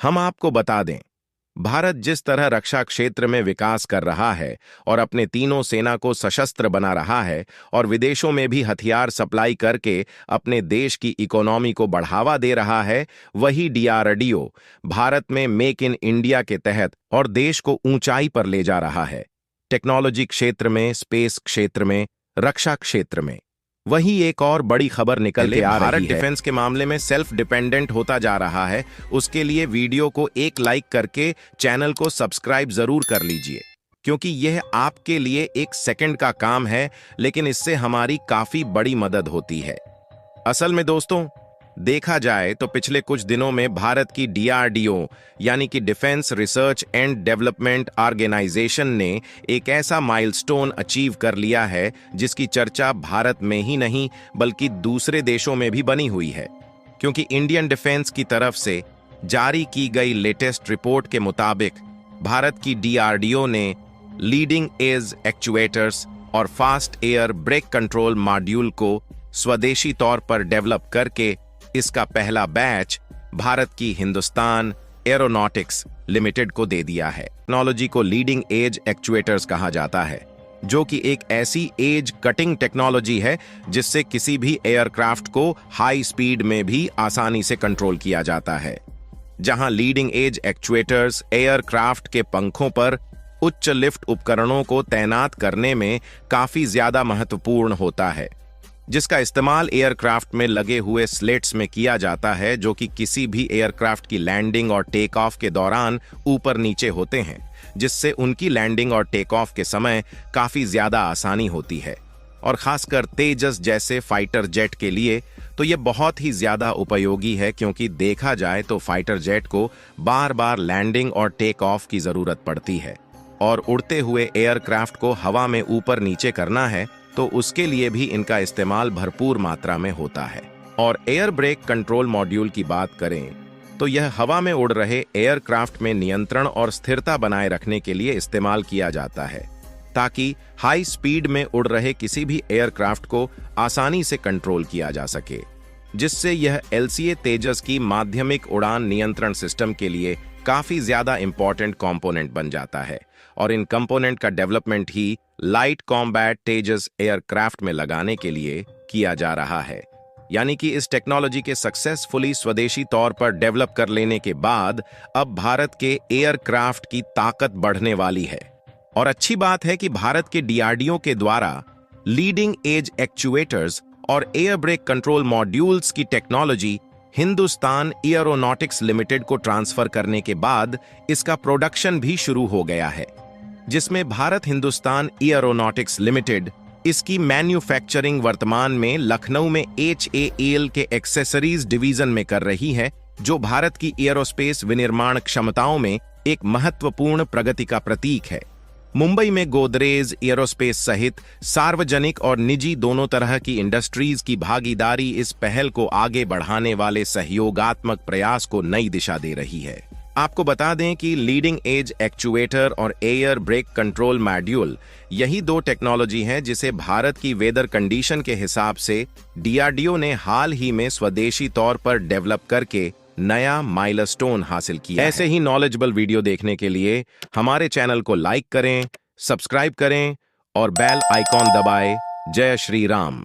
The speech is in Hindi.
हम आपको बता दें, भारत जिस तरह रक्षा क्षेत्र में विकास कर रहा है और अपने तीनों सेना को सशस्त्र बना रहा है और विदेशों में भी हथियार सप्लाई करके अपने देश की इकोनॉमी को बढ़ावा दे रहा है, वही डीआरडीओ भारत में मेक इन इंडिया के तहत और देश को ऊंचाई पर ले जा रहा है। टेक्नोलॉजी क्षेत्र में, स्पेस क्षेत्र में, रक्षा क्षेत्र में। वही एक और बड़ी खबर निकल के आ रही है। भारत डिफेंस के मामले में सेल्फ डिपेंडेंट होता जा रहा है। उसके लिए वीडियो को एक लाइक करके चैनल को सब्सक्राइब जरूर कर लीजिए, क्योंकि यह आपके लिए एक सेकंड का काम है, लेकिन इससे हमारी काफी बड़ी मदद होती है। असल में दोस्तों, देखा जाए तो पिछले कुछ दिनों में भारत की डीआरडीओ यानी कि defence research and development organisation ने एक ऐसा माइलस्टोन अचीव कर लिया है जिसकी चर्चा भारत में ही नहीं बल्कि दूसरे देशों में भी बनी हुई है। क्योंकि इंडियन डिफेंस की तरफ से जारी की गई लेटेस्ट रिपोर्ट के मुताबिक भारत की डीआरडीओ ने लीडिंग एज एक्चुएटर्स और fast air brake control module को स्वदेशी तौर पर डेवलप करके इसका पहला बैच भारत की हिंदुस्तान एरोनॉटिक्स लिमिटेड को दे दिया है। टेक्नोलॉजी को लीडिंग एज एक्चुएटर्स कहा जाता है, जो कि एक ऐसी एज कटिंग टेक्नोलॉजी है जिससे किसी भी एयरक्राफ्ट को हाई स्पीड में भी आसानी से कंट्रोल किया जाता है। जहां लीडिंग एज एक्चुएटर्स एयरक्राफ्ट के पंखों पर उच्च लिफ्ट उपकरणों को तैनात करने में काफी ज्यादा महत्वपूर्ण होता है, जिसका इस्तेमाल एयरक्राफ्ट में लगे हुए स्लेट्स में किया जाता है, जो कि किसी भी एयरक्राफ्ट की लैंडिंग और टेक ऑफ के दौरान ऊपर नीचे होते हैं, जिससे उनकी लैंडिंग और टेक ऑफ के समय काफी ज्यादा आसानी होती है। और खासकर तेजस जैसे फाइटर जेट के लिए तो यह बहुत ही ज्यादा उपयोगी है, क्योंकि देखा जाए तो फाइटर जेट को बार बार लैंडिंग और टेक ऑफ की जरूरत पड़ती है, और उड़ते हुए एयरक्राफ्ट को हवा में ऊपर नीचे करना है तो उसके लिए भी इनका इस्तेमाल भरपूर मात्रा में होता है। और एयर ब्रेक कंट्रोल मॉड्यूल की बात करें तो यह हवा में उड़ रहे एयरक्राफ्ट में नियंत्रण और स्थिरता बनाए रखने के लिए इस्तेमाल किया जाता है, ताकि हाई स्पीड में उड़ रहे किसी भी एयरक्राफ्ट को आसानी से कंट्रोल किया जा सके, जिससे यह एलसीए तेजस की माध्यमिक उड़ान नियंत्रण सिस्टम के लिए काफी ज्यादा इंपॉर्टेंट कंपोनेंट बन जाता है। और इन कंपोनेंट का डेवलपमेंट ही लाइट कॉम्बैट तेजस एयरक्राफ्ट में लगाने के लिए किया जा रहा है। यानी कि इस टेक्नोलॉजी के सक्सेसफुली स्वदेशी तौर पर डेवलप कर लेने के बाद अब भारत के एयरक्राफ्ट की ताकत बढ़ने वाली है। और अच्छी बात है कि भारत के डीआरडीओ के द्वारा लीडिंग एज एक्चुएटर्स और एयर ब्रेक कंट्रोल मॉड्यूल्स की टेक्नोलॉजी हिंदुस्तान एरोनॉटिक्स लिमिटेड को ट्रांसफर करने के बाद इसका प्रोडक्शन भी शुरू हो गया है, जिसमें भारत हिंदुस्तान एरोनॉटिक्स लिमिटेड इसकी मैन्युफैक्चरिंग वर्तमान में लखनऊ में HAL के एक्सेसरीज डिवीजन में कर रही है, जो भारत की एरोस्पेस विनिर्माण क्षमताओं में एक महत्वपूर्ण प्रगति का प्रतीक है। मुंबई में गोदरेज एरोस्पेस सहित सार्वजनिक और निजी दोनों तरह की इंडस्ट्रीज की भागीदारी इस पहल को आगे बढ़ाने वाले सहयोगात्मक प्रयास को नई दिशा दे रही है। आपको बता दें कि लीडिंग एज एक्चुएटर और एयर ब्रेक कंट्रोल मॉड्यूल यही दो टेक्नोलॉजी हैं जिसे भारत की वेदर कंडीशन के हिसाब से डीआरडीओ ने हाल ही में स्वदेशी तौर पर डेवलप करके नया माइलस्टोन हासिल किया है। ऐसे ही नॉलेजेबल वीडियो देखने के लिए हमारे चैनल को लाइक करें, सब्सक्राइब करें और बेल आइकॉन दबाएं। जय श्री राम।